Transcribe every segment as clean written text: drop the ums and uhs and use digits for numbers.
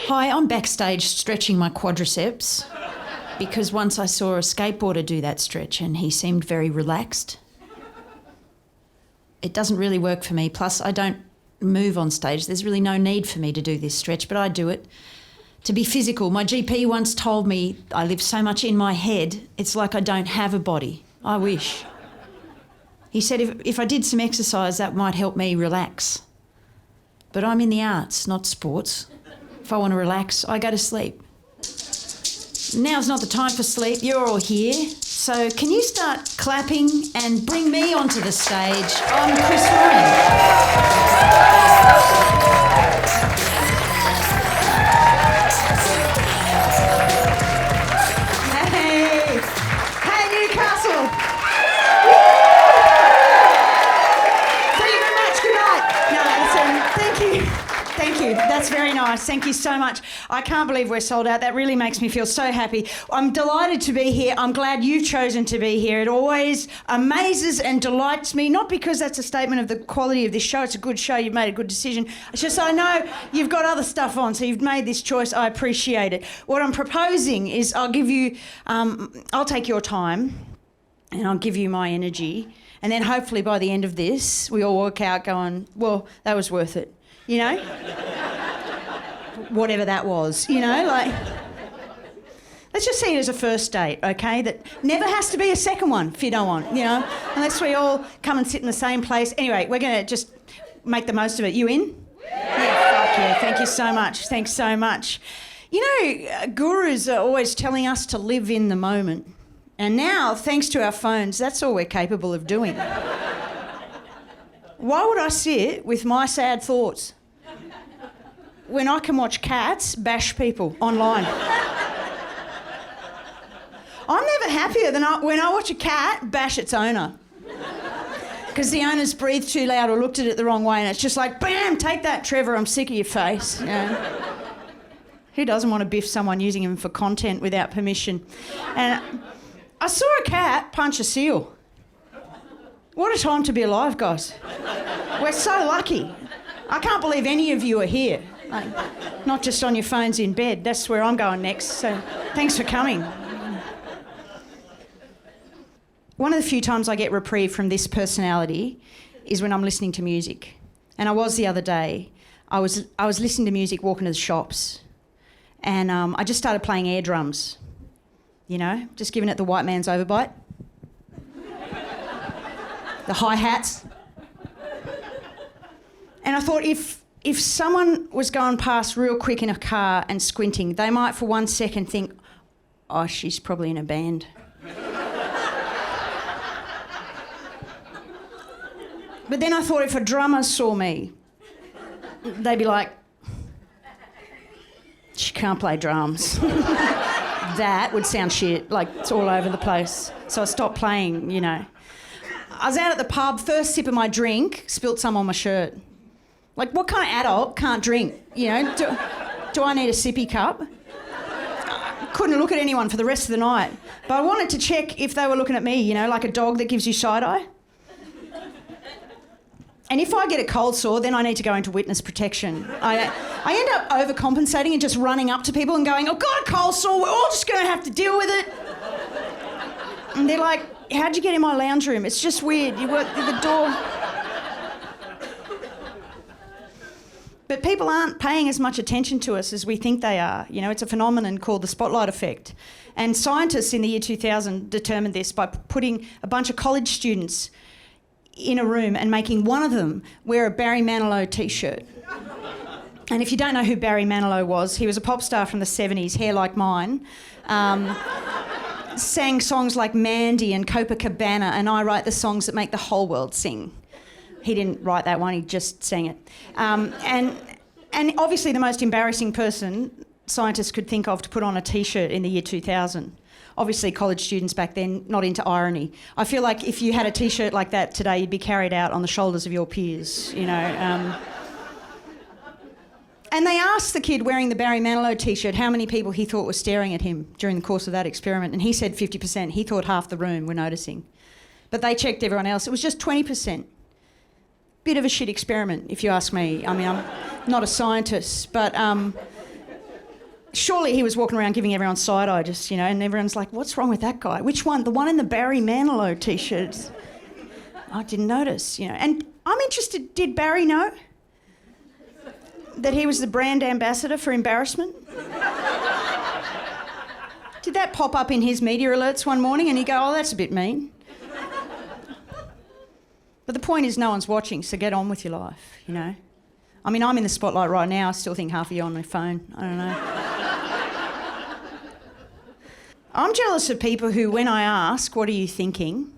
Hi, I'm backstage stretching my quadriceps because once I saw a skateboarder do that stretch and he seemed very relaxed. It doesn't really work for me, plus I don't move on stage. There's really no need for me to do this stretch, but I do it to be physical. My GP once told me I live so much in my head, it's like I don't have a body. I wish. He said if I did some exercise, that might help me relax. But I'm in the arts, not sports. If I want to relax, I go to sleep. Now's not the time for sleep. You're all here. So can you start clapping and bring me onto the stage? I'm Chris Hey, Newcastle. Thank you very much. Good night. No, thank you. Thank you. That's very nice. Thank you so much. I can't believe we're sold out. That really makes me feel so happy. I'm delighted to be here. I'm glad you've chosen to be here. It always amazes and delights me, not because that's a statement of the quality of this show. It's a good show. You've made a good decision. It's just I know you've got other stuff on, so you've made this choice. I appreciate it. What I'm proposing is I'll give you, I'll take your time and I'll give you my energy. And then hopefully by the end of this, we all walk out going, well, that was worth it. You know? Whatever that was, you know, like... Let's just see it as a first date, okay? That never has to be a second one if you don't want, you know? Unless we all come and sit in the same place. Anyway, we're going to just make the most of it. You in? Yeah, fuck yeah. Thank you so much. Thanks so much. You know, gurus are always telling us to live in the moment. And now, thanks to our phones, that's all we're capable of doing. Why would I sit with my sad thoughts when I can watch cats bash people online? I'm never happier than when I watch a cat bash its owner. Because the owner's breathed too loud or looked at it the wrong way and it's just like, bam, take that, Trevor, I'm sick of your face. You know? Who doesn't want to biff someone using him for content without permission? And I saw a cat punch a seal. What a time to be alive, guys. We're so lucky. I can't believe any of you are here. Like, not just on your phones in bed. That's where I'm going next, so thanks for coming. One of the few times I get reprieve from this personality is when I'm listening to music. And I was the other day. I was listening to music walking to the shops and I just started playing air drums, you know, just giving it the white man's overbite. The hi-hats. And I thought if someone was going past real quick in a car and squinting, they might for 1 second think, oh, she's probably in a band. But then I thought if a drummer saw me, they'd be like, she can't play drums. That would sound shit, like it's all over the place. So I stopped playing, you know. I was out at the pub, first sip of my drink, spilt some on my shirt. Like, what kind of adult can't drink, you know? Do I need a sippy cup? Couldn't look at anyone for the rest of the night. But I wanted to check if they were looking at me, you know, like a dog that gives you side-eye. And if I get a cold sore, then I need to go into witness protection. I end up overcompensating and just running up to people and going, I've got a cold sore, we're all just going to have to deal with it. And they're like, how'd you get in my lounge room? It's just weird. You work at the door. But people aren't paying as much attention to us as we think they are. You know, it's a phenomenon called the spotlight effect. And scientists in the year 2000 determined this by putting a bunch of college students in a room and making one of them wear a Barry Manilow t-shirt. And if you don't know who Barry Manilow was, he was a pop star from the 70s, hair like mine. Sang songs like Mandy and Copacabana, and I write the songs that make the whole world sing. He didn't write that one, he just sang it. And obviously the most embarrassing person scientists could think of to put on a t-shirt in the year 2000. Obviously college students back then, not into irony. I feel like if you had a t-shirt like that today, you'd be carried out on the shoulders of your peers, you know. And they asked the kid wearing the Barry Manilow t-shirt how many people he thought were staring at him during the course of that experiment, and he said 50%. He thought half the room were noticing. But they checked everyone else. It was just 20%. Bit of a shit experiment, if you ask me. I mean, I'm not a scientist, but Surely he was walking around giving everyone side-eye just, and everyone's like, what's wrong with that guy? Which one? The one in the Barry Manilow T-shirt. I didn't notice, And I'm interested, did Barry know that he was the brand ambassador for embarrassment? Did that pop up in his media alerts one morning and he go, oh, that's a bit mean? But the point is no one's watching, so get on with your life, I mean, I'm in the spotlight right now. I still think half of you are on my phone. I don't know. I'm jealous of people who, when I ask, what are you thinking,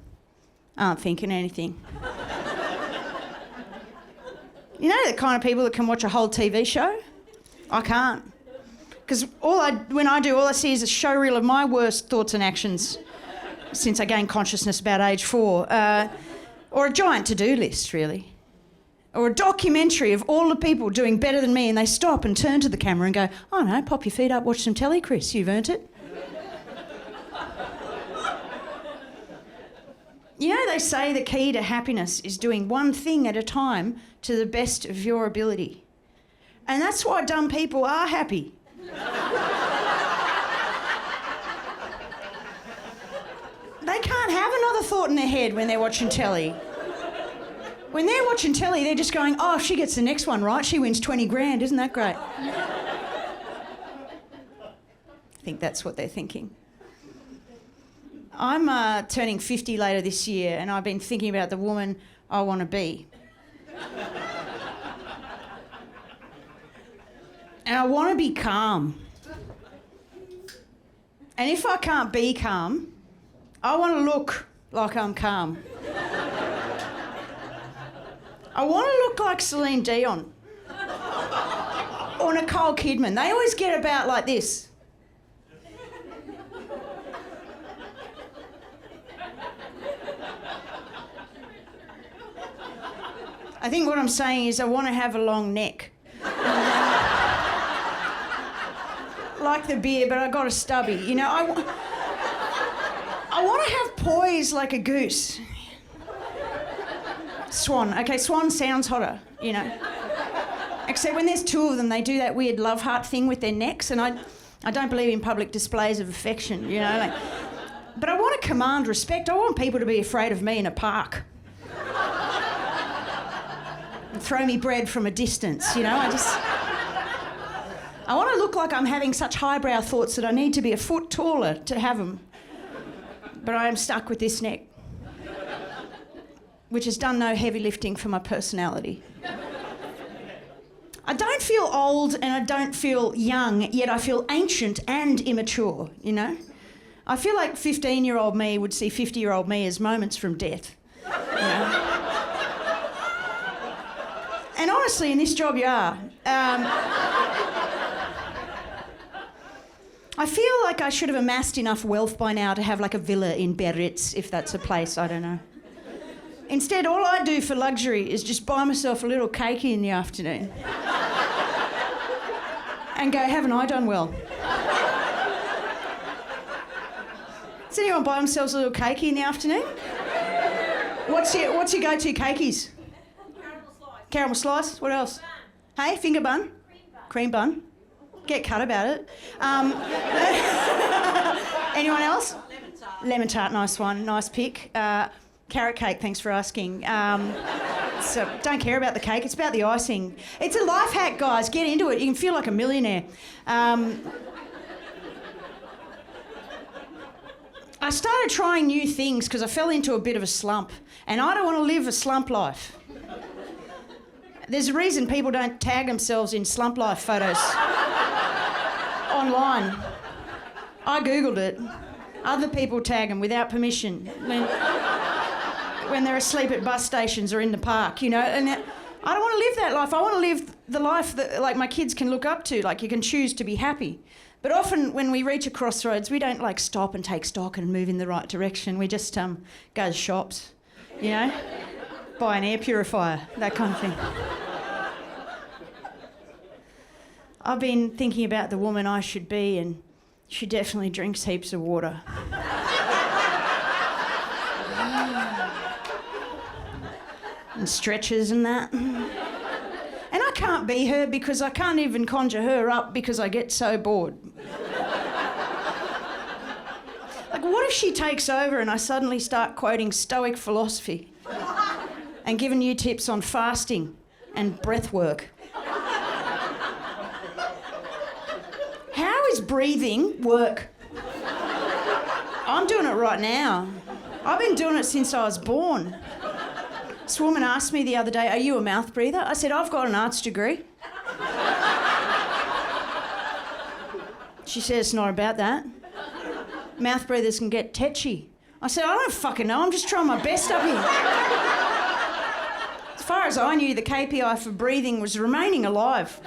aren't thinking anything. The kind of people that can watch a whole TV show? I can't. Because when I do, all I see is a showreel of my worst thoughts and actions since I gained consciousness about age 4. Or a giant to-do list, really. Or a documentary of all the people doing better than me and they stop and turn to the camera and go, oh no, pop your feet up, watch some telly, Chris, you've earned it. They say the key to happiness is doing one thing at a time to the best of your ability. And that's why dumb people are happy. They can't have another thought in their head when they're watching telly. When they're watching telly, they're just going, oh, if she gets the next one right, she wins 20 grand. Isn't that great? I think that's what they're thinking. I'm turning 50 later this year, and I've been thinking about the woman I want to be. And I want to be calm. And if I can't be calm, I want to look like I'm calm. I want to look like Celine Dion or Nicole Kidman. They always get about like this. I think what I'm saying is I want to have a long neck. Like the beer, but I got a stubby. I want to have poise like a goose. Swan. Okay, swan sounds hotter, Except when there's two of them, they do that weird love heart thing with their necks, and I don't believe in public displays of affection, But I want to command respect. I want people to be afraid of me in a park. And throw me bread from a distance, I want to look like I'm having such highbrow thoughts that I need to be a foot taller to have them. But I am stuck with this neck, which has done no heavy lifting for my personality. I don't feel old and I don't feel young, yet I feel ancient and immature, I feel like 15-year-old me would see 50-year-old me as moments from death, And honestly, in this job you are. I feel like I should have amassed enough wealth by now to have like a villa in Biarritz, if that's a place, I don't know. Instead, all I do for luxury is just buy myself a little cakey in the afternoon. And go, haven't I done well? Does anyone buy themselves a little cakey in the afternoon? What's your go-to cakeys? Caramel slice. Caramel slice? What else? Bun. Hey, finger bun? Cream bun. Get cut about it. Anyone else? Lemon tart. Lemon tart, nice one. Nice pick. Carrot cake, thanks for asking. So don't care about the cake, it's about the icing. It's a life hack, guys. Get into it. You can feel like a millionaire. I started trying new things because I fell into a bit of a slump, and I don't want to live a slump life. There's a reason people don't tag themselves in slump life photos online. I Googled it. Other people tag them without permission when they're asleep at bus stations or in the park, and I don't want to live that life. I want to live the life that, like, my kids can look up to, like you can choose to be happy. But often when we reach a crossroads, we don't, like, stop and take stock and move in the right direction. We just go to shops, buy an air purifier, that kind of thing. I've been thinking about the woman I should be, and she definitely drinks heaps of water. And stretches and that. And I can't can't be her because I can't even conjure her up because I get so bored. Like, what if she takes over and I suddenly start quoting Stoic philosophy and giving you tips on fasting and breath work? How is breathing work? I'm doing it right now. I've been doing it since I was born. This woman asked me the other day, are you a mouth breather? I said, I've got an arts degree. She said, it's not about that. Mouth breathers can get tetchy. I said, I don't fucking know, I'm just trying my best up here. As far as I knew, the KPI for breathing was remaining alive.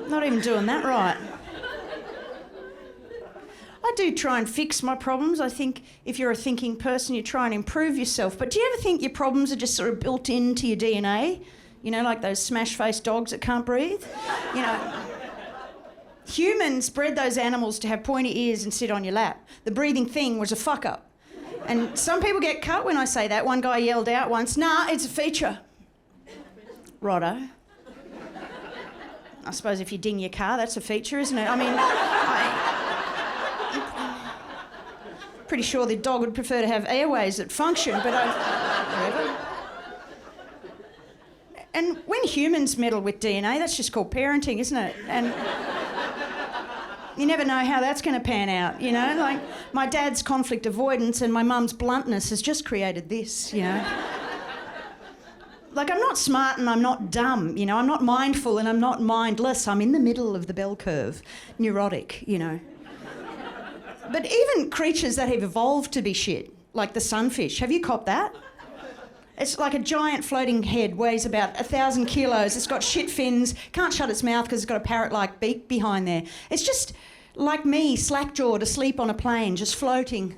Not even doing that right. I do try and fix my problems. I think if you're a thinking person, you try and improve yourself. But do you ever think your problems are just sort of built into your DNA? You know, like those smash-faced dogs that can't breathe? You know, humans bred those animals to have pointy ears and sit on your lap. The breathing thing was a fuck-up. And some people get cut when I say that. One guy yelled out once, nah, it's a feature. Righto. I suppose if you ding your car, that's a feature, isn't it? I mean, pretty sure the dog would prefer to have airways that function, but whatever. And when humans meddle with DNA, that's just called parenting, isn't it? And you never know how that's going to pan out, you know? Like, my dad's conflict avoidance and my mum's bluntness has just created this, you know? Like, I'm not smart and I'm not dumb, you know? I'm not mindful and I'm not mindless. I'm in the middle of the bell curve, neurotic, you know? But even creatures that have evolved to be shit, like the sunfish, have you copped that? It's like a giant floating head, weighs about 1,000 kilos. It's got shit fins, can't shut its mouth because it's got a parrot-like beak behind there. It's just like me, slack-jawed, asleep on a plane, just floating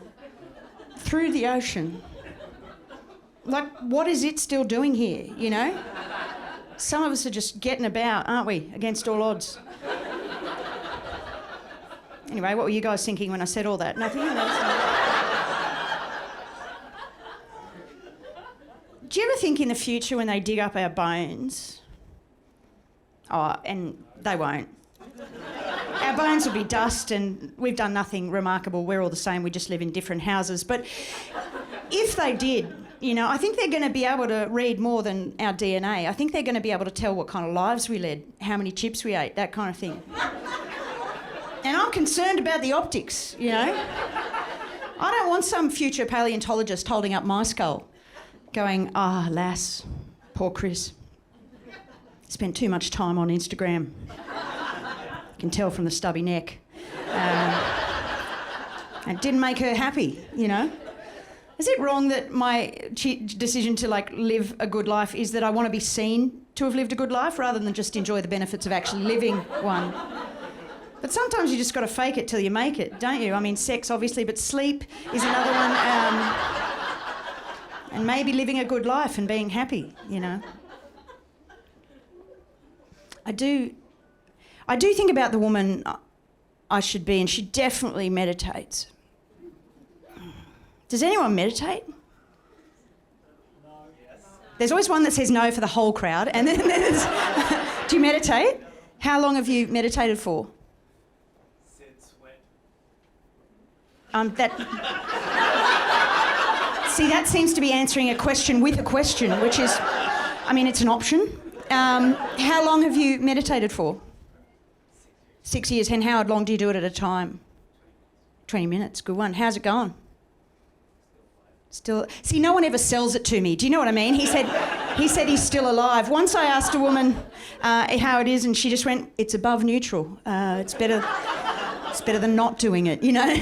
through the ocean. Like, what is it still doing here, you know? Some of us are just getting about, aren't we, against all odds? Anyway, what were you guys thinking when I said all that? Nothing? Do you ever think in the future when they dig up our bones? Oh, and they won't. Our bones will be dust and we've done nothing remarkable. We're all the same, we just live in different houses. But if they did, you know, I think they're going to be able to read more than our DNA. I think they're going to be able to tell what kind of lives we led, how many chips we ate, that kind of thing. And I'm concerned about the optics, you know? I don't want some future paleontologist holding up my skull going, ah, lass, poor Chris. Spent too much time on Instagram. You can tell from the stubby neck. It didn't make her happy, you know? Is it wrong that my decision to, like, live a good life is that I want to be seen to have lived a good life rather than just enjoy the benefits of actually living one? But sometimes you just got to fake it till you make it, don't you? I mean, sex, obviously, but sleep is another one. And maybe living a good life and being happy, you know. I do think about the woman I should be, and she definitely meditates. Does anyone meditate? No. Yes. There's always one that says no for the whole crowd, and then there's... Do you meditate? How long have you meditated for? See, that seems to be answering a question with a question, which is, I mean, it's an option. How long have you meditated for? 6 years. And how long do you do it at a time? 20 minutes. Good one. How's it going? Still. See, no one ever sells it to me. Do you know what I mean? He said he's still alive. Once I asked a woman how it is, and she just went, "It's above neutral. It's better than not doing it." You know.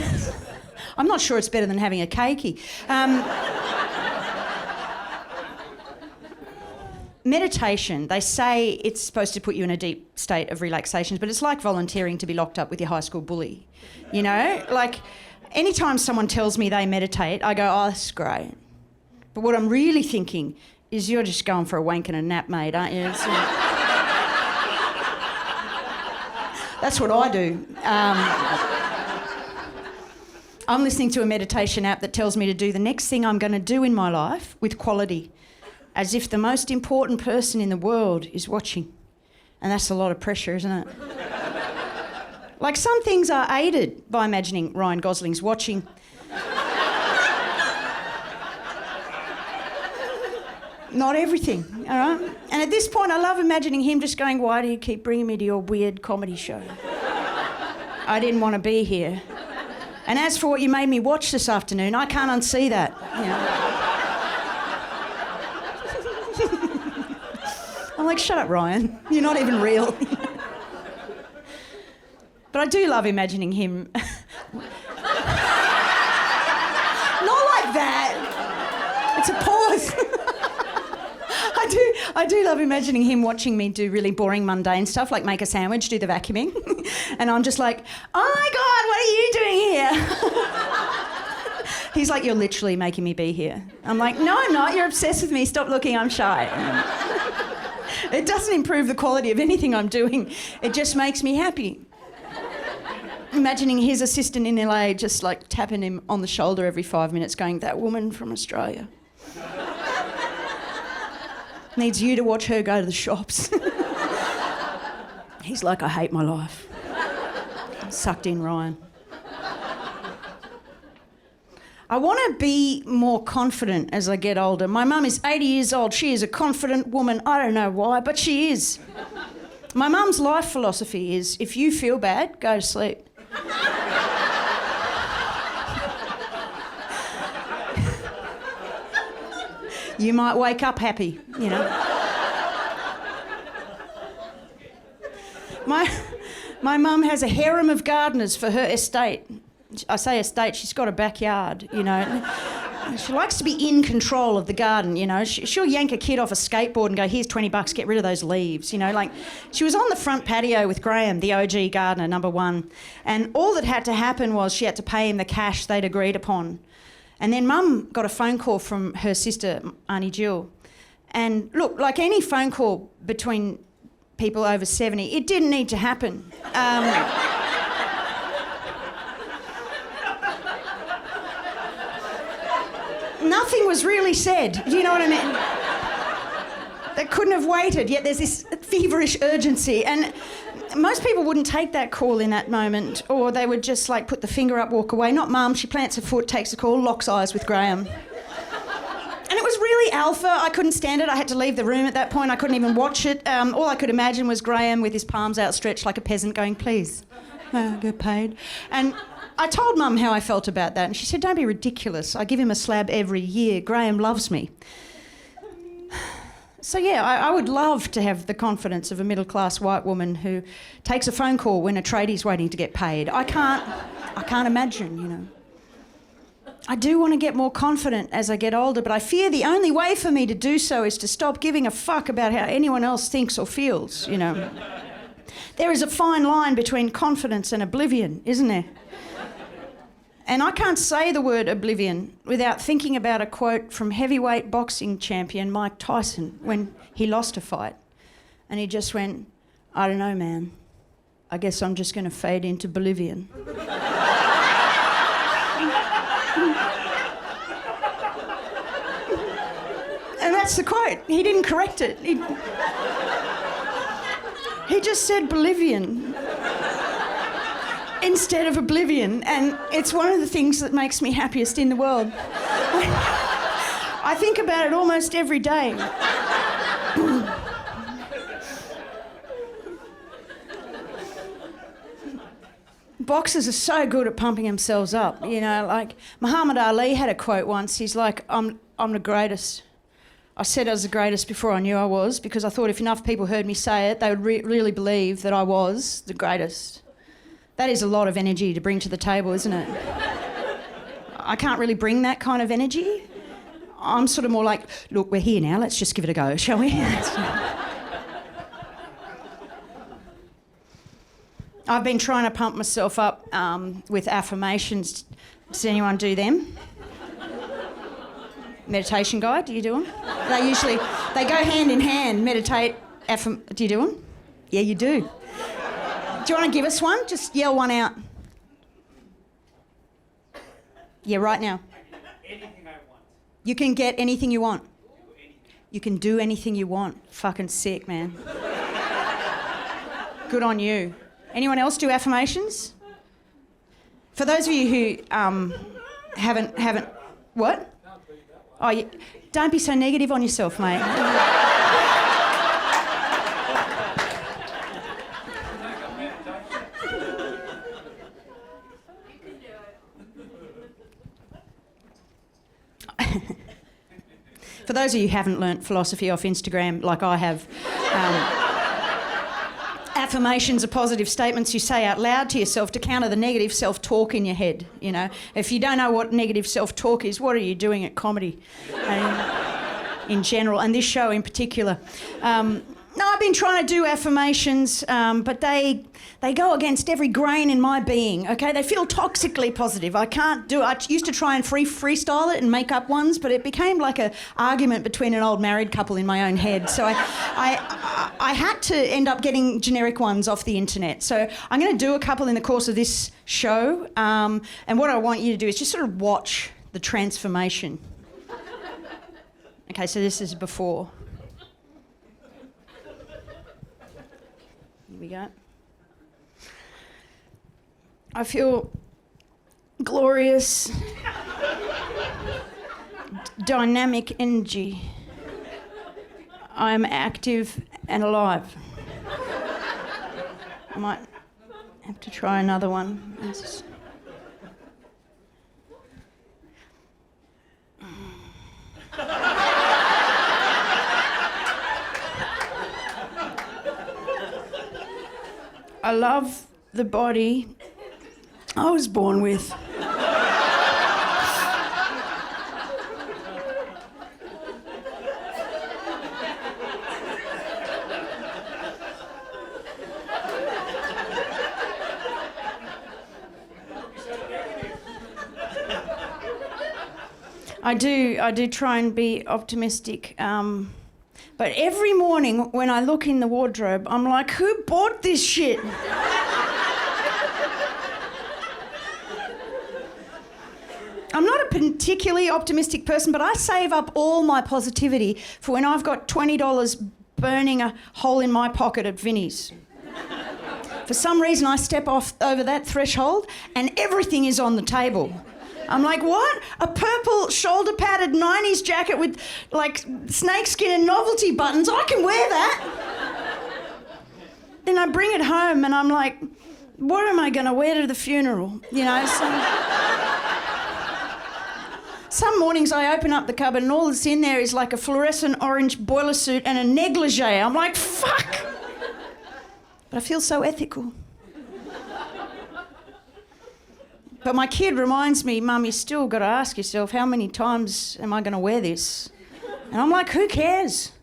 I'm not sure it's better than having a cakey. Meditation, they say it's supposed to put you in a deep state of relaxation, but it's like volunteering to be locked up with your high school bully. You know? Like, anytime someone tells me they meditate, I go, oh, that's great. But what I'm really thinking is you're just going for a wank and a nap, mate, aren't you? That's what I do. I'm listening to a meditation app that tells me to do the next thing I'm going to do in my life with quality. as if the most important person in the world is watching. And that's a lot of pressure, isn't it? Like, some things are aided by imagining Ryan Gosling's watching. Not everything, all right? And at this point, I love imagining him just going, "Why do you keep bringing me to your weird comedy show? I didn't want to be here. And as for what you made me watch this afternoon, I can't unsee that." You know? I'm like, "Shut up, Ryan. You're not even real." But I do love imagining him. Not like that. It's a pause. I do love imagining him watching me do really boring, mundane stuff, like make a sandwich, do the vacuuming. And I'm just like, "Oh my God, what are you doing here?" He's like, "You're literally making me be here." I'm like, "No, I'm not. You're obsessed with me. Stop looking, I'm shy." It doesn't improve the quality of anything I'm doing. It just makes me happy. Imagining his assistant in LA just like tapping him on the shoulder every 5 minutes going, "That woman from Australia needs you to watch her go to the shops." He's like, "I hate my life." Sucked in, Ryan. I want to be more confident as I get older. My mum is 80 years old. She is a confident woman. I don't know why, but she is. My mum's life philosophy is, if you feel bad, go to sleep. You might wake up happy, you know. My mum has a harem of gardeners for her estate. I say estate, she's got a backyard, you know. She likes to be in control of the garden, you know. She'll yank a kid off a skateboard and go, "Here's $20, get rid of those leaves," you know. Like, she was on the front patio with Graham, the OG gardener, number one, and all that had to happen was she had to pay him the cash they'd agreed upon. And then Mum got a phone call from her sister, Auntie Jill. And look, like any phone call between people over 70, it didn't need to happen. Nothing was really said, do you know what I mean? They couldn't have waited, yet there's this feverish urgency. And most people wouldn't take that call in that moment, or they would just like put the finger up, walk away. Not Mum, she plants her foot, takes the call, locks eyes with Graham. And it was really alpha. I couldn't stand it. I had to leave the room at that point. I couldn't even watch it. All I could imagine was Graham with his palms outstretched like a peasant going, "Please, get paid." And I told Mum how I felt about that, and she said, "Don't be ridiculous. I give him a slab every year. Graham loves me." So yeah, I would love to have the confidence of a middle-class white woman who takes a phone call when a tradie's waiting to get paid. I can't imagine, you know. I do want to get more confident as I get older, but I fear the only way for me to do so is to stop giving a fuck about how anyone else thinks or feels, you know. There is a fine line between confidence and oblivion, isn't there? And I can't say the word oblivion without thinking about a quote from heavyweight boxing champion Mike Tyson when he lost a fight. And he just went, "I don't know, man. I guess I'm just going to fade into Bolivian." And that's the quote. He didn't correct it. He just said Bolivian instead of oblivion, and it's one of the things that makes me happiest in the world. I think about it almost every day. Boxers are so good at pumping themselves up, you know, like Muhammad Ali had a quote once. He's like, I'm the greatest. I said I was the greatest before I knew I was, because I thought if enough people heard me say it, they would really believe that I was the greatest. That is a lot of energy to bring to the table, isn't it? I can't really bring that kind of energy. I'm sort of more like, "Look, we're here now, let's just give it a go, shall we?" I've been trying to pump myself up with affirmations. Does anyone do them? Meditation guide, do you do them? They go hand in hand, meditate, do you do them? Yeah, you do. Do you want to give us one? Just yell one out. Yeah, right now. Anything I want. You can get anything you want. You can do anything you want. Fucking sick, man. Good on you. Anyone else do affirmations? For those of you who haven't, what? Oh, don't be so negative on yourself, mate. For those of you who haven't learnt philosophy off Instagram like I have, affirmations are positive statements you say out loud to yourself to counter the negative self-talk in your head, you know. If you don't know what negative self-talk is, what are you doing at comedy in general, and this show in particular? No, I've been trying to do affirmations, but they go against every grain in my being, okay? They feel toxically positive. I can't do it. I used to try and freestyle it and make up ones, but it became like an argument between an old married couple in my own head. So I had to end up getting generic ones off the internet. So I'm going to do a couple in the course of this show, and what I want you to do is just sort of watch the transformation. Okay, so this is before. Here we go. I feel glorious, dynamic energy. I am active and alive. I might have to try another one. I love the body I was born with. I do try and be optimistic. But every morning when I look in the wardrobe, I'm like, who bought this shit? I'm not a particularly optimistic person, but I save up all my positivity for when I've got $20 burning a hole in my pocket at Vinnie's. For some reason, I step off over that threshold and everything is on the table. I'm like, what? A purple shoulder-padded 90s jacket with, like, snakeskin and novelty buttons? I can wear that. Then I bring it home and I'm like, what am I going to wear to the funeral? You know, some mornings I open up the cupboard and all that's in there is like a fluorescent orange boiler suit and a negligee. I'm like, fuck. But I feel so ethical. But my kid reminds me, Mum, you still got to ask yourself, how many times am I going to wear this? And I'm like, who cares?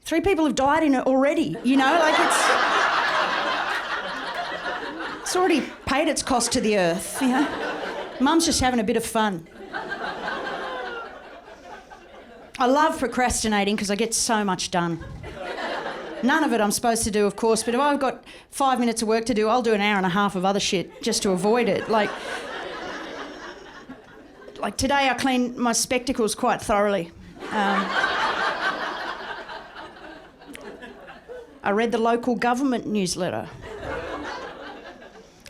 3 people have died in it already, you know? Like, it's already paid its cost to the earth, you know? Mum's just having a bit of fun. I love procrastinating because I get so much done. None of it I'm supposed to do, of course, but if I've got 5 minutes of work to do, I'll do an hour and a half of other shit just to avoid it. Like today I cleaned my spectacles quite thoroughly. I read the local government newsletter.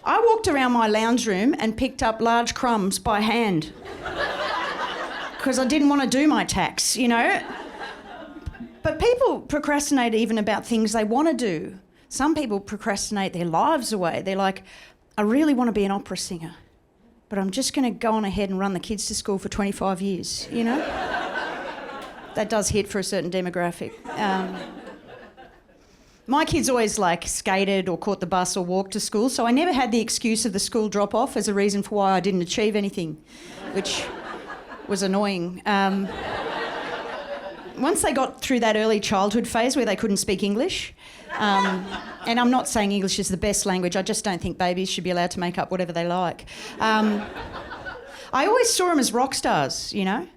I walked around my lounge room and picked up large crumbs by hand because I didn't want to do my tax, you know? But people procrastinate even about things they want to do. Some people procrastinate their lives away. They're like, I really want to be an opera singer, but I'm just going to go on ahead and run the kids to school for 25 years, you know? That does hit for a certain demographic. My kids always like skated or caught the bus or walked to school, so I never had the excuse of the school drop-off as a reason for why I didn't achieve anything, which was annoying. Once they got through that early childhood phase where they couldn't speak English, and I'm not saying English is the best language, I just don't think babies should be allowed to make up whatever they like. I always saw them as rock stars, you know?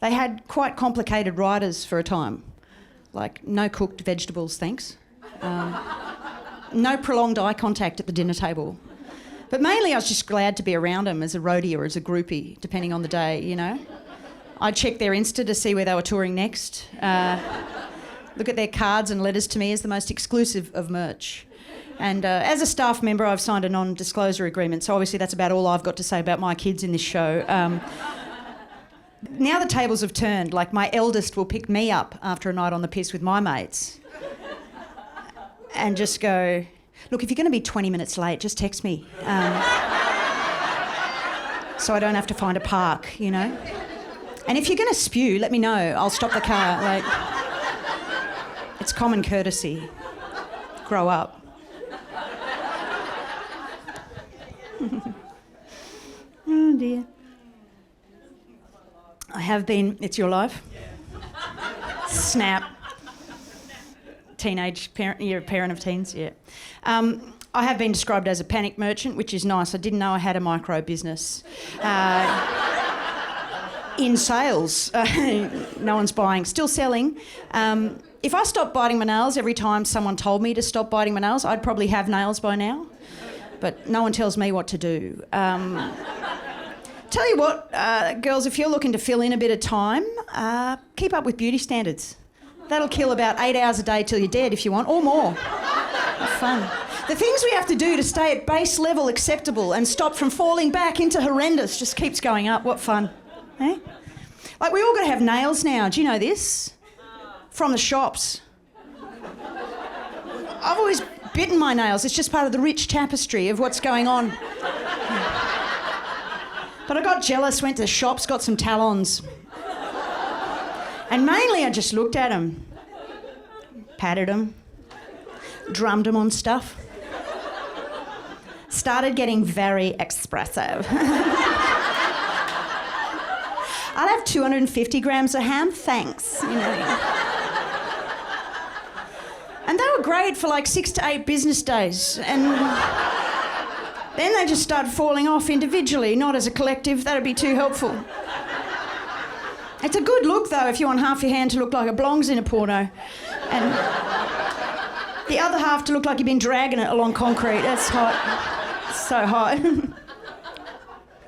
They had quite complicated writers for a time, like no cooked vegetables, thanks. No prolonged eye contact at the dinner table. But mainly I was just glad to be around them as a roadie or as a groupie, depending on the day, you know? I'd check their Insta to see where they were touring next. Look at their cards and letters to me as the most exclusive of merch. And as a staff member, I've signed a non-disclosure agreement, so obviously that's about all I've got to say about my kids in this show. Now the tables have turned. Like, my eldest will pick me up after a night on the piss with my mates and just go, look, if you're going to be 20 minutes late, just text me. So I don't have to find a park, you know? And if you're going to spew, let me know. I'll stop the car. Like, it's common courtesy. Grow up. Oh dear. I have been. It's your life. Snap. Teenage parent. You're a parent of teens, yeah. I have been described as a panic merchant, which is nice. I didn't know I had a micro business. In sales. No one's buying. Still selling. If I stopped biting my nails every time someone told me to stop biting my nails, I'd probably have nails by now. But no one tells me what to do. Tell you what, girls, if you're looking to fill in a bit of time, keep up with beauty standards. That'll kill about 8 hours a day till you're dead if you want, or more. Have fun. The things we have to do to stay at base level acceptable and stop from falling back into horrendous just keeps going up. What fun, eh? Like, we all got to have nails now. Do you know this? From the shops. I've always bitten my nails. It's just part of the rich tapestry of what's going on. But I got jealous, went to the shops, got some talons. And mainly I just looked at them, patted them, drummed them on stuff. Started getting very expressive. I'll have 250 grams of ham, thanks. You know. And they were great for like 6 to 8 business days. And then they just started falling off individually, not as a collective. That'd be too helpful. It's a good look, though, if you want half your hand to look like it belongs in a porno. And the other half to look like you've been dragging it along concrete. That's hot. It's so hot.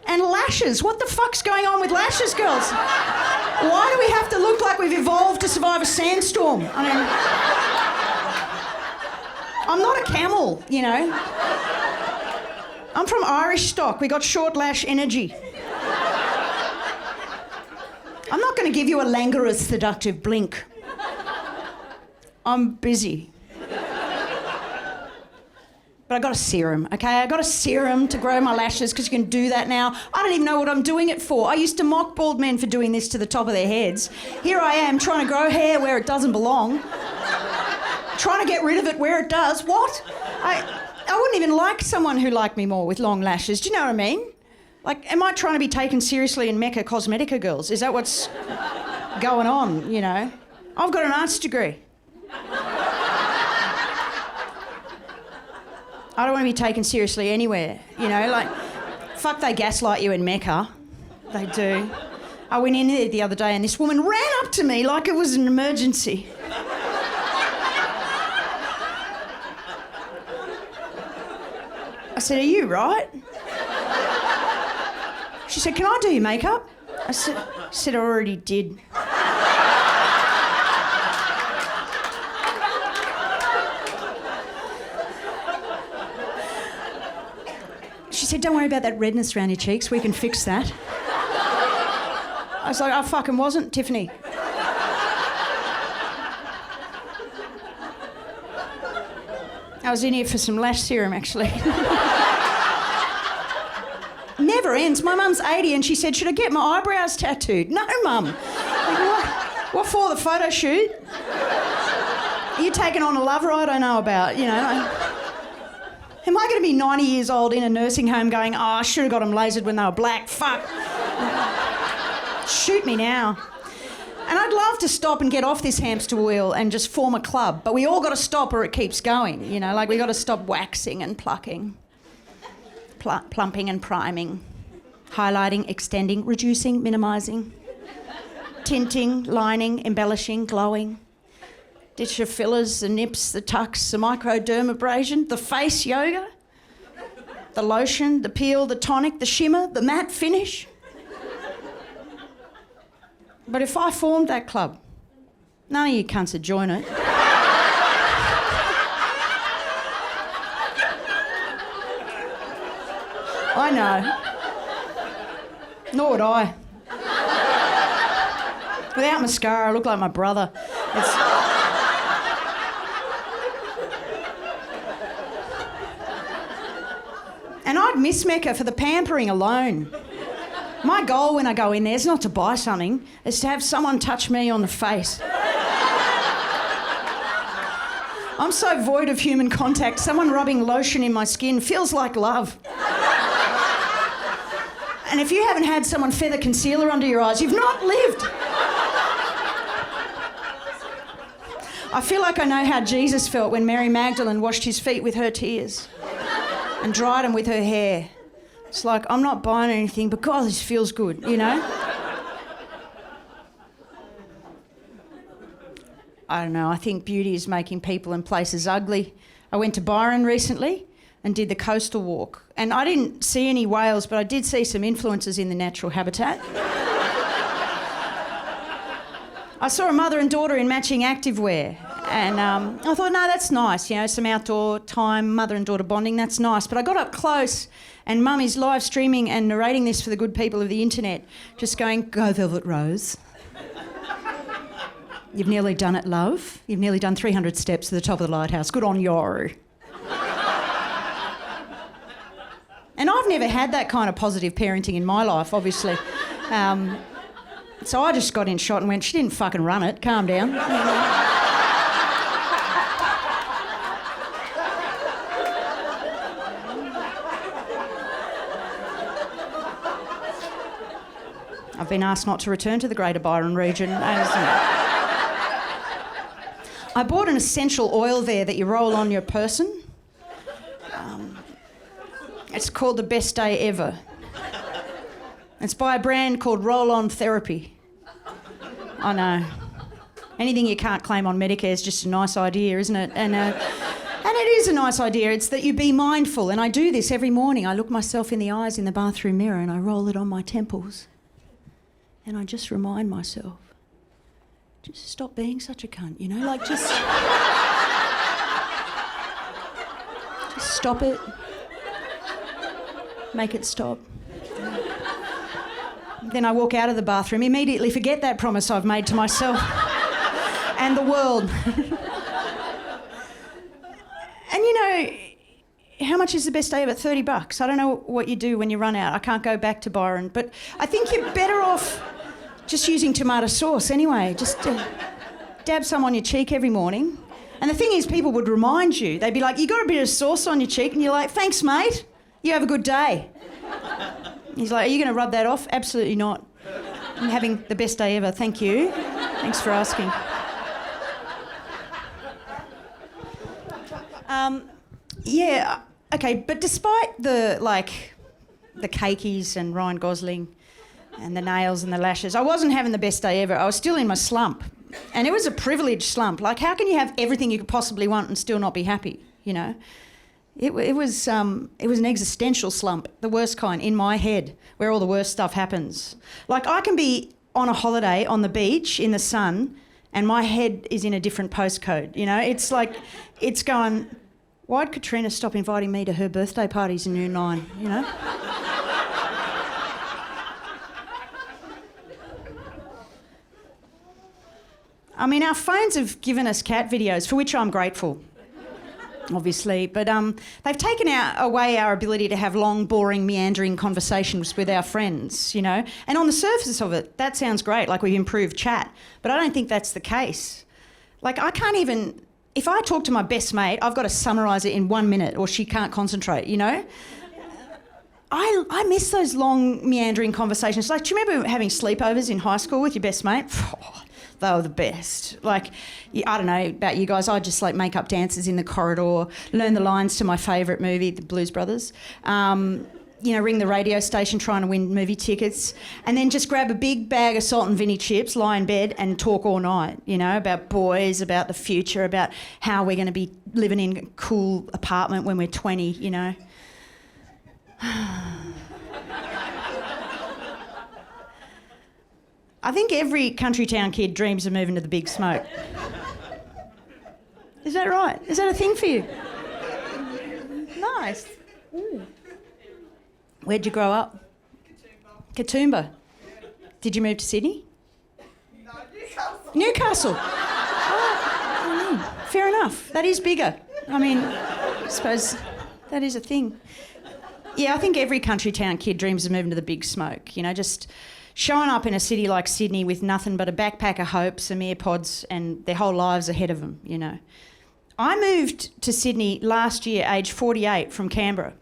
And lashes. What the fuck's going on with lashes, girls? Why do we have to look like we've evolved to survive a sandstorm? I mean, I'm not a camel, you know. I'm from Irish stock. We got short lash energy. I'm not going to give you a languorous, seductive blink. I'm busy. But I got a serum, okay? I got a serum to grow my lashes because you can do that now. I don't even know what I'm doing it for. I used to mock bald men for doing this to the top of their heads. Here I am trying to grow hair where it doesn't belong. Trying to get rid of it where it does. What? I wouldn't even like someone who liked me more with long lashes. Do you know what I mean? Like, am I trying to be taken seriously in Mecca Cosmetica, girls? Is that what's going on, you know? I've got an arts degree. I don't want to be taken seriously anywhere, you know? Like, fuck, they gaslight you in Mecca. They do. I went in there the other day and this woman ran up to me like it was an emergency. I said, "Are you right?" She said, "Can I do your makeup?" I said, "I already did." She said, "Don't worry about that redness around your cheeks, we can fix that." I was like, "I fucking wasn't, Tiffany." I was in here for some lash serum, actually. Never ends. My mum's 80 and she said, "Should I get my eyebrows tattooed?" No, Mum. Like, what for, the photo shoot? Are you taking on a lover I don't know about, you know? Am I going to be 90 years old in a nursing home going, "Oh, I should have got them lasered when they were black, fuck." Shoot me now. And I'd love to stop and get off this hamster wheel and just form a club, but we all got to stop or it keeps going, you know? Like, we got to stop waxing and plucking. Plumping and priming, highlighting, extending, reducing, minimising, tinting, lining, embellishing, glowing, ditch the fillers, the nips, the tucks, the microdermabrasion, the face yoga, the lotion, the peel, the tonic, the shimmer, the matte finish. But if I formed that club, none of you cunts would join it. I know. Nor would I. Without mascara, I look like my brother. And I'd miss Mecca for the pampering alone. My goal when I go in there is not to buy something, it's to have someone touch me on the face. I'm so void of human contact, someone rubbing lotion in my skin feels like love. And if you haven't had someone feather concealer under your eyes, you've not lived. I feel like I know how Jesus felt when Mary Magdalene washed his feet with her tears and dried them with her hair. It's like, I'm not buying anything, but God, this feels good, you know? I don't know, I think beauty is making people and places ugly. I went to Byron recently and did the coastal walk. And I didn't see any whales, but I did see some influences in the natural habitat. I saw a mother and daughter in matching activewear. And I thought, no, that's nice, you know, some outdoor time, mother and daughter bonding, that's nice. But I got up close and Mum is live streaming and narrating this for the good people of the internet, just going, go Velvet Rose. You've nearly done it, love. You've nearly done 300 steps to the top of the lighthouse. Good on you. And I've never had that kind of positive parenting in my life, obviously. So I just got in shot and went, she didn't fucking run it, calm down. I've been asked not to return to the Greater Byron region. I bought an essential oil there that you roll on your person. It's called the Best Day Ever. It's by a brand called Roll On Therapy. I know. Anything you can't claim on Medicare is just a nice idea, isn't it? And it is a nice idea. It's that you be mindful. And I do this every morning. I look myself in the eyes in the bathroom mirror and I roll it on my temples. And I just remind myself, just stop being such a cunt, you know? Like, just stop it. Make it stop. Then I walk out of the bathroom, immediately forget that promise I've made to myself and the world. And you know, how much is the best day ever? $30. I don't know what you do when you run out. I can't go back to Byron, but I think you're better off just using tomato sauce anyway. Just dab some on your cheek every morning. And the thing is, people would remind you. They'd be like, you got a bit of sauce on your cheek? And you're like, thanks, mate. You have a good day. He's like, are you going to rub that off? Absolutely not. I'm having the best day ever. Thank you. Thanks for asking. Yeah, okay, but despite the cakeys and Ryan Gosling and the nails and the lashes, I wasn't having the best day ever. I was still in my slump. And it was a privileged slump. Like, how can you have everything you could possibly want and still not be happy, you know? It was an existential slump, the worst kind, in my head, where all the worst stuff happens. Like, I can be on a holiday on the beach in the sun and my head is in a different postcode, you know? It's like, it's going, why'd Katrina stop inviting me to her birthday parties in Year 9, you know? I mean, our phones have given us cat videos, for which I'm grateful. Obviously, but they've taken away our ability to have long, boring, meandering conversations with our friends, you know? And on the surface of it, that sounds great, like we've improved chat, but I don't think that's the case. Like, I can't even... If I talk to my best mate, I've got to summarise it in 1 minute or she can't concentrate, you know? I miss those long, meandering conversations. Like, do you remember having sleepovers in high school with your best mate? They were the best. Like, I don't know about you guys, I'd just like make up dances in the corridor, learn the lines to my favourite movie, The Blues Brothers, you know, ring the radio station trying to win movie tickets, and then just grab a big bag of salt and vinny chips, lie in bed and talk all night, you know, about boys, about the future, about how we're going to be living in a cool apartment when we're 20, you know. I think every country town kid dreams of moving to the big smoke. Is that right? Is that a thing for you? Nice. Ooh. Where'd you grow up? Katoomba. Did you move to Sydney? No, Newcastle. Newcastle. Fair enough. That is bigger. I mean, I suppose that is a thing. Yeah, I think every country town kid dreams of moving to the big smoke, you know, just showing up in a city like Sydney with nothing but a backpack of hope, some AirPods, and their whole lives ahead of them, you know. I moved to Sydney last year, age 48, from Canberra.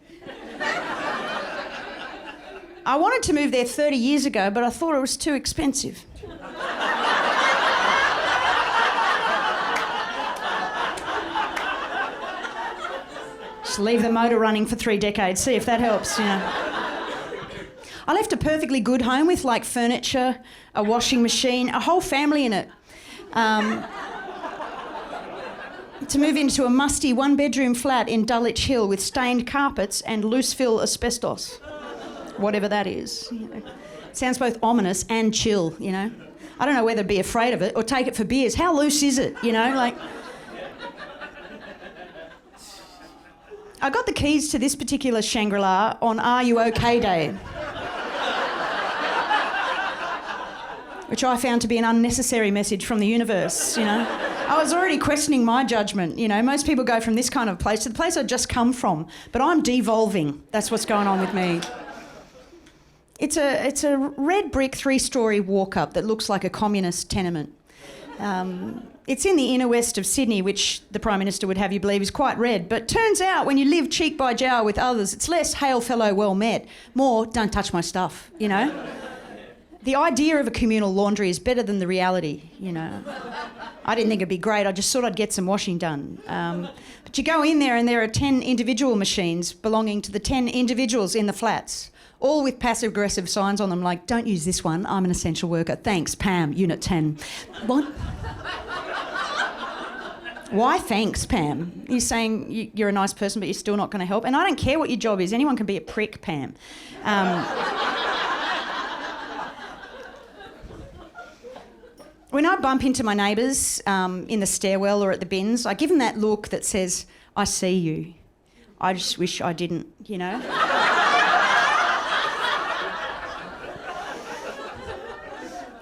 I wanted to move there 30 years ago, but I thought it was too expensive. Just leave the motor running for 3 decades, see if that helps, you know. I left a perfectly good home with like furniture, a washing machine, a whole family in it. To move into a musty 1-bedroom flat in Dulwich Hill with stained carpets and loose fill asbestos. Whatever that is. You know. Sounds both ominous and chill, you know. I don't know whether to be afraid of it or take it for beers. How loose is it, you know? Like, I got the keys to this particular Shangri-La on Are You OK Day, which I found to be an unnecessary message from the universe, you know. I was already questioning my judgment, you know. Most people go from this kind of place to the place I'd just come from, but I'm devolving. That's what's going on with me. It's a red brick 3-storey walk-up that looks like a communist tenement. It's in the inner west of Sydney, which the Prime Minister would have you believe is quite red, but turns out when you live cheek by jowl with others, it's less hail fellow well met, more don't touch my stuff, you know. The idea of a communal laundry is better than the reality, you know. I didn't think it'd be great, I just thought I'd get some washing done. But you go in there and there are 10 individual machines belonging to the 10 individuals in the flats, all with passive-aggressive signs on them like, don't use this one, I'm an essential worker. Thanks, Pam, Unit 10. What? Why thanks, Pam? You're saying you're a nice person but you're still not going to help? And I don't care what your job is, anyone can be a prick, Pam. When I bump into my neighbours in the stairwell or at the bins, I give them that look that says, I see you. I just wish I didn't, you know?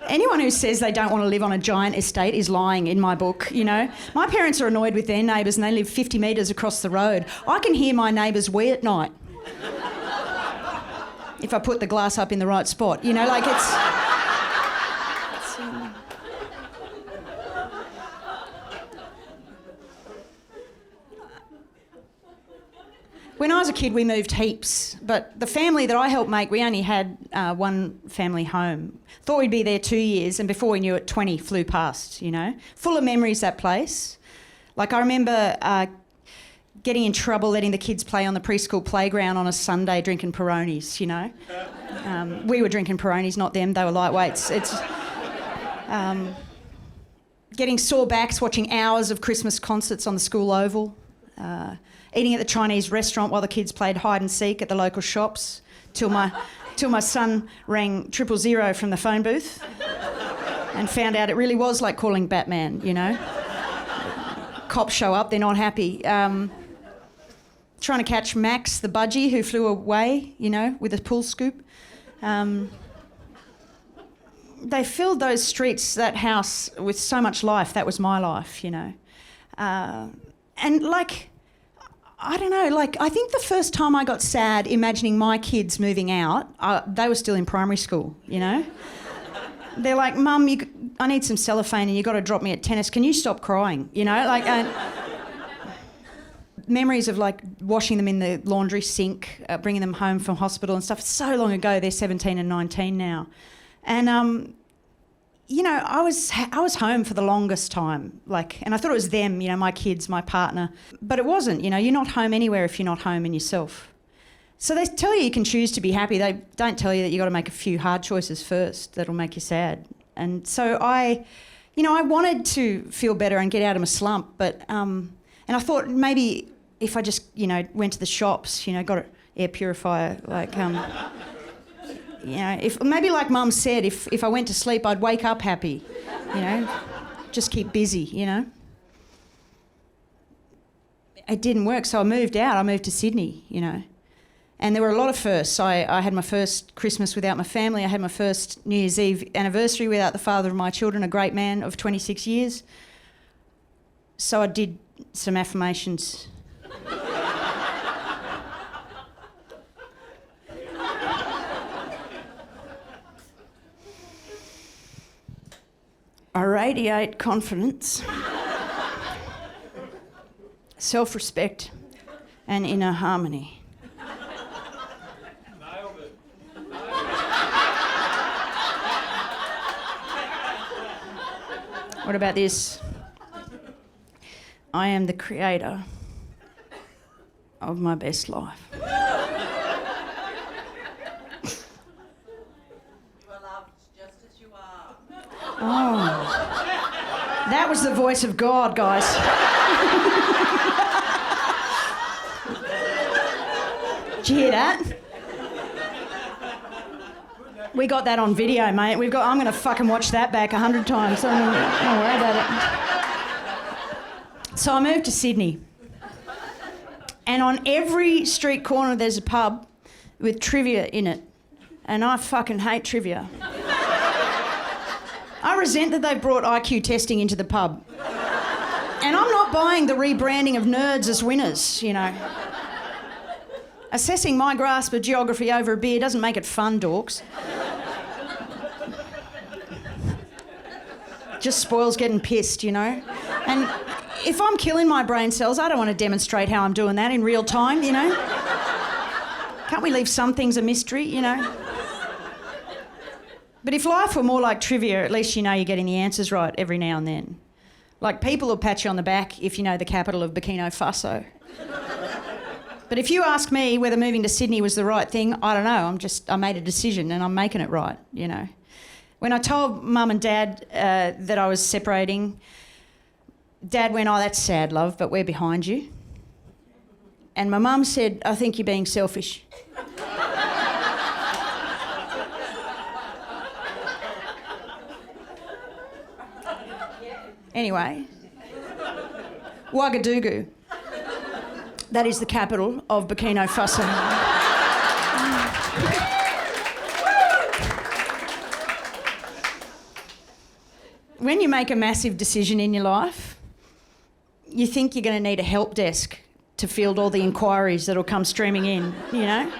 Anyone who says they don't want to live on a giant estate is lying in my book, you know? My parents are annoyed with their neighbours and they live 50 metres across the road. I can hear my neighbours wee at night. If I put the glass up in the right spot, you know, like it's When I was a kid, we moved heaps, but the family that I helped make, we only had one family home. Thought we'd be there 2 years, and before we knew it, 20 flew past, you know. Full of memories, that place. Like, I remember getting in trouble letting the kids play on the preschool playground on a Sunday drinking Peronis, you know. We were drinking Peronis, not them, they were lightweights. It's getting sore backs watching hours of Christmas concerts on the school oval. Eating at the Chinese restaurant while the kids played hide and seek at the local shops till my son rang 000 from the phone booth and found out it really was like calling Batman, you know. Cops show up, they're not happy. Trying to catch Max, the budgie, who flew away, you know, with a pool scoop. They filled those streets, that house, with so much life. That was my life, you know. And, like, I don't know, like, I think the first time I got sad imagining my kids moving out, they were still in primary school, you know? They're like, Mum, I need some cellophane and you've got to drop me at tennis. Can you stop crying? You know, like... memories of, like, washing them in the laundry sink, bringing them home from hospital and stuff. It's so long ago, they're 17 and 19 now. And... you know, I was home for the longest time, like, and I thought it was them, you know, my kids, my partner, but it wasn't. You know, you're not home anywhere if you're not home in yourself. So they tell you can choose to be happy. They don't tell you that you've got to make a few hard choices first that'll make you sad. And so I wanted to feel better and get out of my slump, but and I thought maybe if I just, you know, went to the shops, you know, got an air purifier, like You know, if maybe like Mum said, if I went to sleep, I'd wake up happy. You know, just keep busy. You know. It didn't work, so I moved out. I moved to Sydney. You know, and there were a lot of firsts. I had my first Christmas without my family. I had my first New Year's Eve anniversary without the father of my children, a great man of 26 years. So I did some affirmations. I radiate confidence, self-respect, and inner harmony. Nailed it. What about this? I am the creator of my best life. You are loved just as you are. Oh, that was the voice of God, guys. Did you hear that? We got that on video, mate. I'm going to fucking watch that back 100 times. So don't worry about it. So I moved to Sydney. And on every street corner there's a pub with trivia in it. And I fucking hate trivia. I resent that they've brought IQ testing into the pub. And I'm not buying the rebranding of nerds as winners, you know. Assessing my grasp of geography over a beer doesn't make it fun, dorks. Just spoils getting pissed, you know. And if I'm killing my brain cells, I don't want to demonstrate how I'm doing that in real time, you know. Can't we leave some things a mystery, you know? But if life were more like trivia, at least you know you're getting the answers right every now and then. Like, people will pat you on the back if you know the capital of Burkina Faso. But if you ask me whether moving to Sydney was the right thing, I don't know. I made a decision and I'm making it right, you know. When I told Mum and Dad that I was separating, Dad went, "Oh, that's sad, love, but we're behind you." And my mum said, "I think you're being selfish." Anyway, Ouagadougou. That is the capital of Burkina Faso. When you make a massive decision in your life, you think you're going to need a help desk to field all the inquiries that'll come streaming in, you know?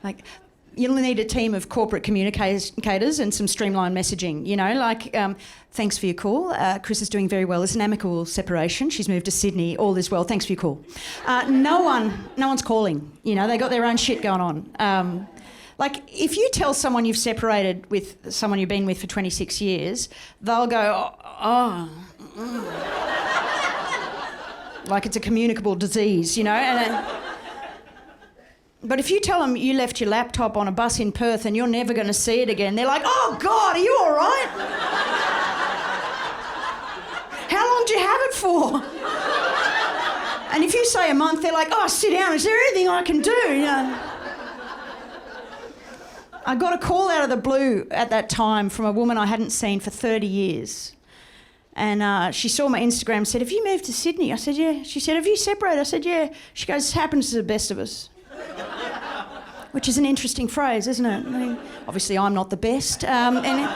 Like, you'll need a team of corporate communicators and some streamlined messaging, you know, like, thanks for your call. Chris is doing very well. It's an amicable separation. She's moved to Sydney. All is well. Thanks for your call. No one's calling, you know, they got their own shit going on. Like, if you tell someone you've separated with someone you've been with for 26 years, they'll go, like it's a communicable disease, you know? But if you tell them you left your laptop on a bus in Perth and you're never going to see it again, they're like, "Oh, God, are you all right? How long do you have it for?" And if you say a month, they're like, "Oh, sit down. Is there anything I can do?" You know? I got a call out of the blue at that time from a woman I hadn't seen for 30 years. And she saw my Instagram and said, "Have you moved to Sydney?" I said, "Yeah." She said, "Have you separated?" I said, "Yeah." She goes, "Happens to the best of us." Which is an interesting phrase, isn't it? I mean, obviously I'm not the best. And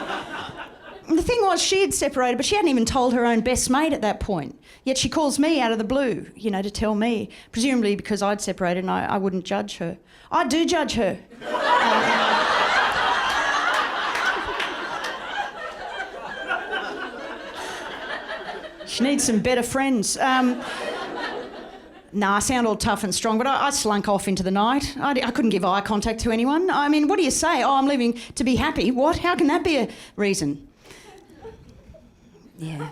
the thing was, she had separated, but she hadn't even told her own best mate at that point. Yet she calls me out of the blue, you know, to tell me, presumably because I'd separated and I wouldn't judge her. I do judge her. She needs some better friends. I sound all tough and strong, but I slunk off into the night. I couldn't give eye contact to anyone. I mean, what do you say? "Oh, I'm leaving to be happy." What? How can that be a reason? Yeah.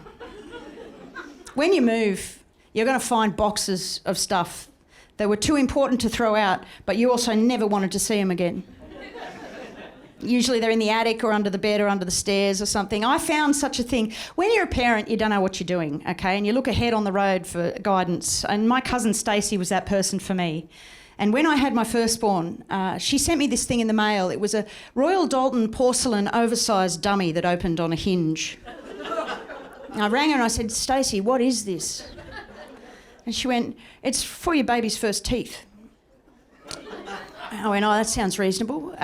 When you move, you're going to find boxes of stuff that were too important to throw out, but you also never wanted to see them again. Usually they're in the attic or under the bed or under the stairs or something. I found such a thing. When you're a parent, you don't know what you're doing, okay? And you look ahead on the road for guidance. And my cousin Stacey was that person for me. And when I had my firstborn, she sent me this thing in the mail. It was a Royal Doulton porcelain oversized dummy that opened on a hinge. I rang her and I said, "Stacey, what is this?" And she went, "It's for your baby's first teeth." I went, "Oh, that sounds reasonable.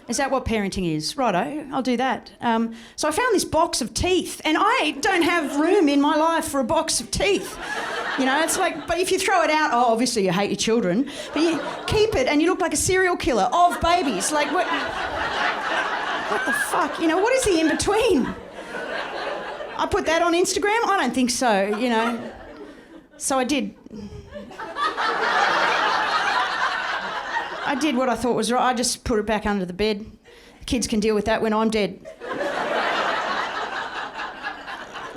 Is that what parenting is? Righto, I'll do that." So I found this box of teeth, and I don't have room in my life for a box of teeth. You know, it's like, but if you throw it out, oh, obviously you hate your children, but you keep it and you look like a serial killer of babies. Like, what the fuck? You know, what is the in-between? I put that on Instagram? I don't think so, you know. So I did what I thought was right. I just put it back under the bed. The kids can deal with that when I'm dead.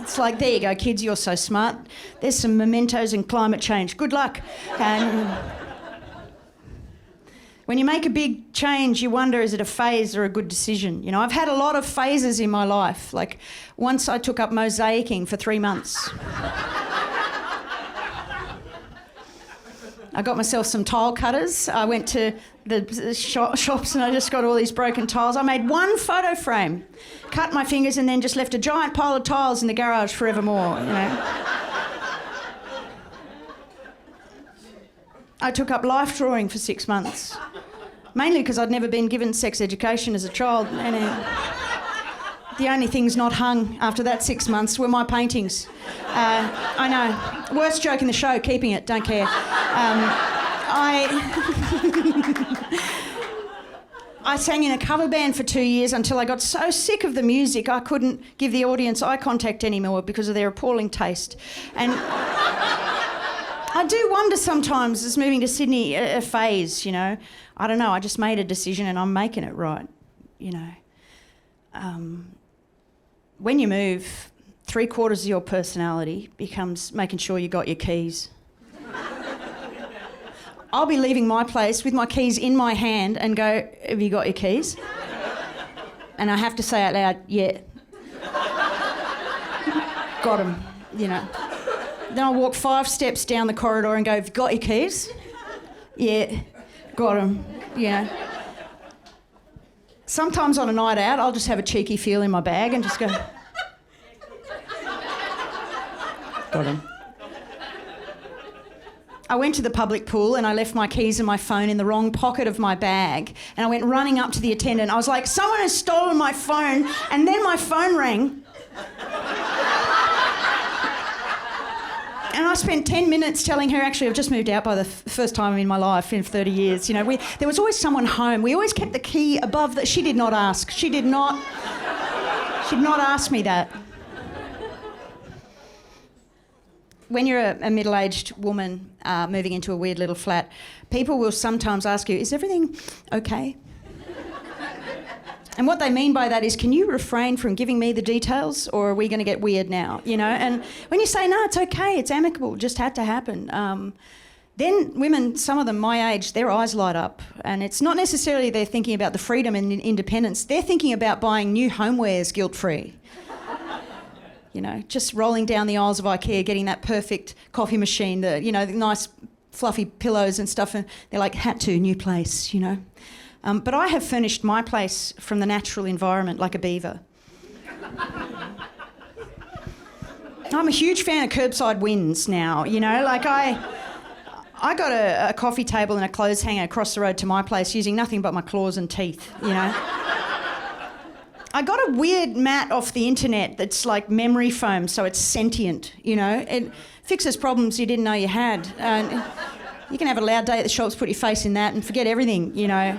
It's like, there you go, kids, you're so smart. There's some mementos in climate change. Good luck. And when you make a big change, you wonder, is it a phase or a good decision? You know, I've had a lot of phases in my life. Like, once I took up mosaicing for 3 months. I got myself some tile cutters. I went to the shops and I just got all these broken tiles. I made one photo frame, cut my fingers and then just left a giant pile of tiles in the garage forevermore, you know. I took up life drawing for 6 months, mainly because I'd never been given sex education as a child. And the only things not hung after that 6 months were my paintings. I know. Worst joke in the show, keeping it, don't care. I sang in a cover band for 2 years until I got so sick of the music I couldn't give the audience eye contact anymore because of their appalling taste. And I do wonder sometimes, is moving to Sydney a phase, you know? I don't know, I just made a decision and I'm making it right, you know. When you move, 3/4 of your personality becomes making sure you got your keys. I'll be leaving my place with my keys in my hand and go, "Have you got your keys?" And I have to say out loud, "Yeah." Got 'em, you know. Then I'll walk 5 steps down the corridor and go, "Have you got your keys?" "Yeah." Got 'em, you know. Sometimes on a night out, I'll just have a cheeky feel in my bag and just go, "Got 'em." I went to the public pool and I left my keys and my phone in the wrong pocket of my bag, and I went running up to the attendant. I was like, "Someone has stolen my phone," and then my phone rang. And I spent 10 minutes telling her, actually, I've just moved out by the first time in my life in 30 years. You know, there was always someone home. We always kept the key above the... She did not ask. She did not ask me that. When you're a middle-aged woman moving into a weird little flat, people will sometimes ask you, "Is everything okay?" And what they mean by that is, can you refrain from giving me the details, or are we going to get weird now? You know, and when you say, "No, it's okay, it's amicable, it just had to happen," then women, some of them my age, their eyes light up. And it's not necessarily they're thinking about the freedom and independence, they're thinking about buying new homewares guilt-free. You know, just rolling down the aisles of IKEA, getting that perfect coffee machine, the nice fluffy pillows and stuff, and they're like, "Had to, new place," you know. But I have furnished my place from the natural environment like a beaver. I'm a huge fan of curbside wins now, you know, like I got a coffee table and a clothes hanger across the road to my place using nothing but my claws and teeth, you know. I got a weird mat off the internet that's like memory foam, so it's sentient, you know. It fixes problems you didn't know you had. You can have a loud day at the shops, put your face in that and forget everything, you know.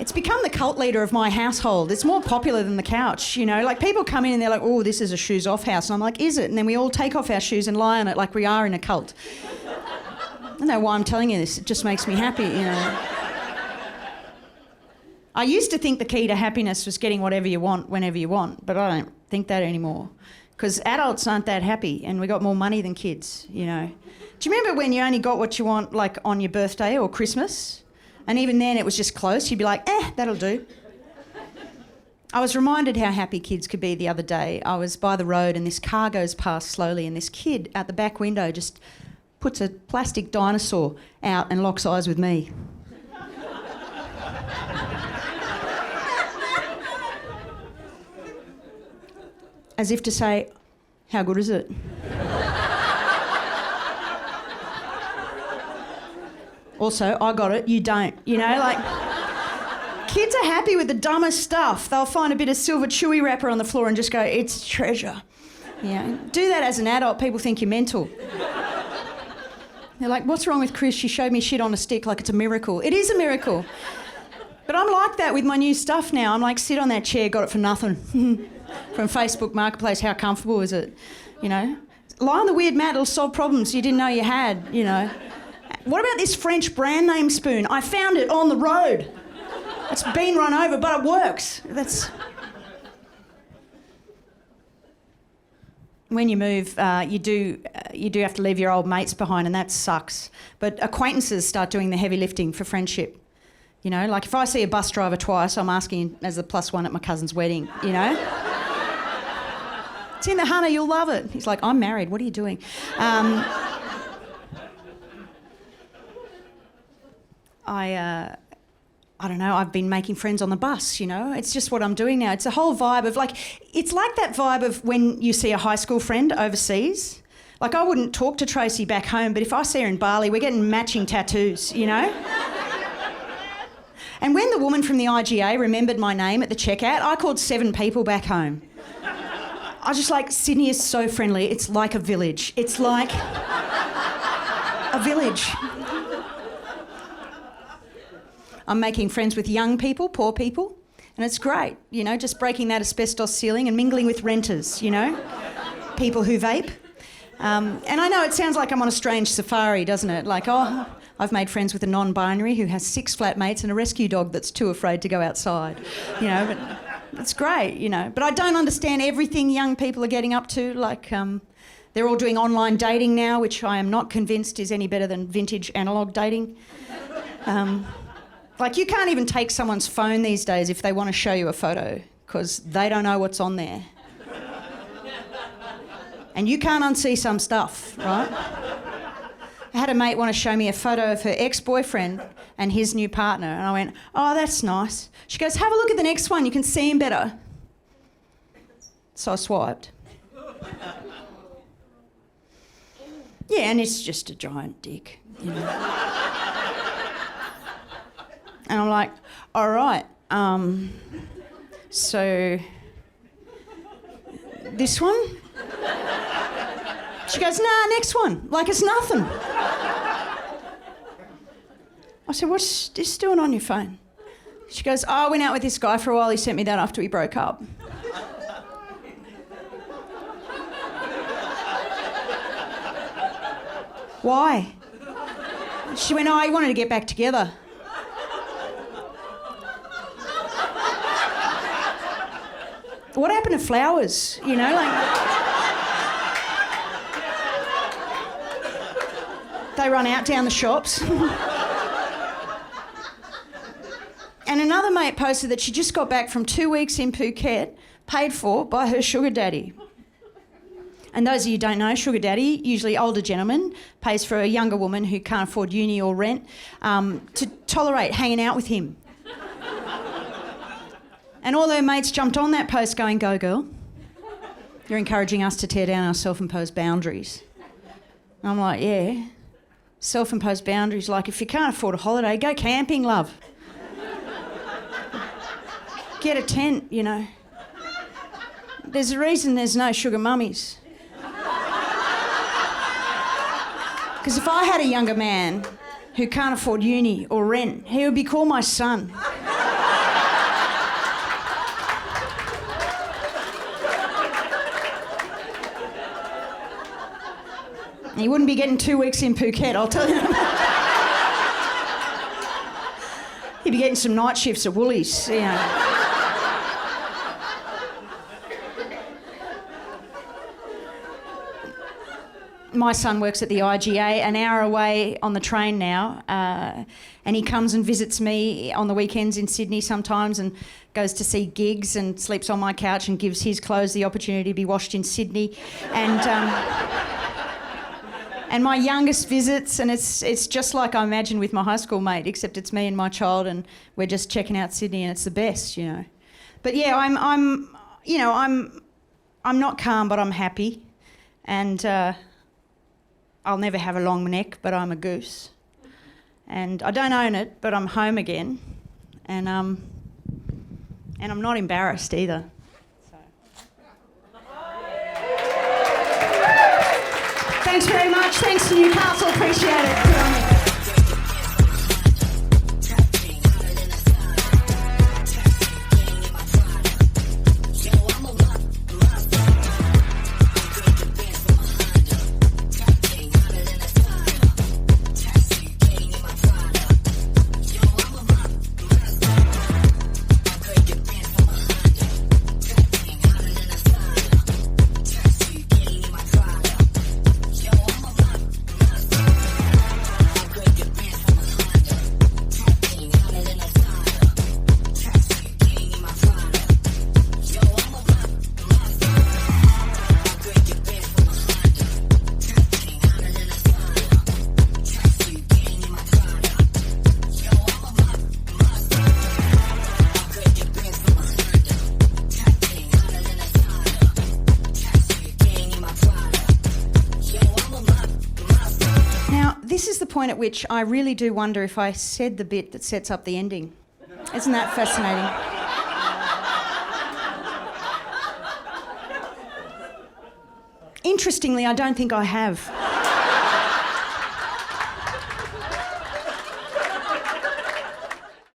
It's become the cult leader of my household. It's more popular than the couch, you know. Like, people come in and they're like, "Oh, this is a shoes off house." And I'm like, "Is it?" And then we all take off our shoes and lie on it like we are in a cult. I don't know why I'm telling you this. It just makes me happy, you know. I used to think the key to happiness was getting whatever you want whenever you want, but I don't think that anymore. Because adults aren't that happy, and we got more money than kids, you know. Do you remember when you only got what you want, like, on your birthday or Christmas? And even then it was just close. You'd be like, that'll do. I was reminded how happy kids could be the other day. I was by the road and this car goes past slowly and this kid out the back window just puts a plastic dinosaur out and locks eyes with me. As if to say, how good is it? Also, I got it, you don't. You know, like, kids are happy with the dumbest stuff. They'll find a bit of silver chewy wrapper on the floor and just go, it's treasure. You know, do that as an adult, people think you're mental. They're like, what's wrong with Chris? She showed me shit on a stick like it's a miracle. It is a miracle. But I'm like that with my new stuff now. I'm like, sit on that chair, got it for nothing. From Facebook Marketplace, how comfortable is it? You know? Lie on the weird mat, it'll solve problems you didn't know you had, you know. What about this French brand name spoon? I found it on the road. It's been run over, but it works. That's... When you move, you do have to leave your old mates behind, and that sucks. But acquaintances start doing the heavy lifting for friendship. You know, like if I see a bus driver twice, I'm asking as the +1 at my cousin's wedding, you know? It's in the Hunter, you'll love it. He's like, I'm married, what are you doing? I don't know, I've been making friends on the bus, you know? It's just what I'm doing now. It's a whole vibe of like, it's like that vibe of when you see a high school friend overseas. Like I wouldn't talk to Tracy back home, but if I see her in Bali, we're getting matching tattoos, you know? And when the woman from the IGA remembered my name at the checkout, I called 7 people back home. I was just like, Sydney is so friendly, it's like a village. It's like a village. I'm making friends with young people, poor people, and it's great, you know, just breaking that asbestos ceiling and mingling with renters, you know, people who vape. And I know it sounds like I'm on a strange safari, doesn't it? Like, oh, I've made friends with a non-binary who has 6 flatmates and a rescue dog that's too afraid to go outside, you know, but it's great, you know. But I don't understand everything young people are getting up to, like they're all doing online dating now, which I am not convinced is any better than vintage analogue dating. Like, you can't even take someone's phone these days if they want to show you a photo, because they don't know what's on there. And you can't unsee some stuff, right? I had a mate want to show me a photo of her ex-boyfriend and his new partner, and I went, oh, that's nice. She goes, have a look at the next one, you can see him better. So I swiped. Yeah, and it's just a giant dick, you know. And I'm like, all right, so this one? She goes, nah, next one, like it's nothing. I said, what's this doing on your phone? She goes, oh, I went out with this guy for a while, he sent me that after we broke up. Why? She went, oh, he wanted to get back together. What happened to flowers, you know, like... They run out down the shops. And another mate posted that she just got back from 2 weeks in Phuket, paid for by her sugar daddy. And those of you who don't know, sugar daddy, usually older gentleman, pays for a younger woman who can't afford uni or rent to tolerate hanging out with him. And all her mates jumped on that post going, go girl. You're encouraging us to tear down our self-imposed boundaries. And I'm like, yeah. Self-imposed boundaries, like if you can't afford a holiday, go camping, love. Get a tent, you know. There's a reason there's no sugar mummies. Because if I had a younger man who can't afford uni or rent, he would be called my son. He wouldn't be getting 2 weeks in Phuket, I'll tell you. He'd be getting some night shifts at Woolies, you know. My son works at the IGA, an hour away on the train now, and he comes and visits me on the weekends in Sydney sometimes and goes to see gigs and sleeps on my couch and gives his clothes the opportunity to be washed in Sydney. And And my youngest visits, and it's just like I imagine with my high school mate, except it's me and my child, and we're just checking out Sydney, and it's the best, you know. But yeah, I'm not calm, but I'm happy, and I'll never have a long neck, but I'm a goose, and I don't own it, but I'm home again, and I'm not embarrassed either. Thanks very much. Thanks to Newcastle. Appreciate it. Good on you. Point at which I really do wonder if I said the bit that sets up the ending. Isn't that fascinating? Interestingly, I don't think I have.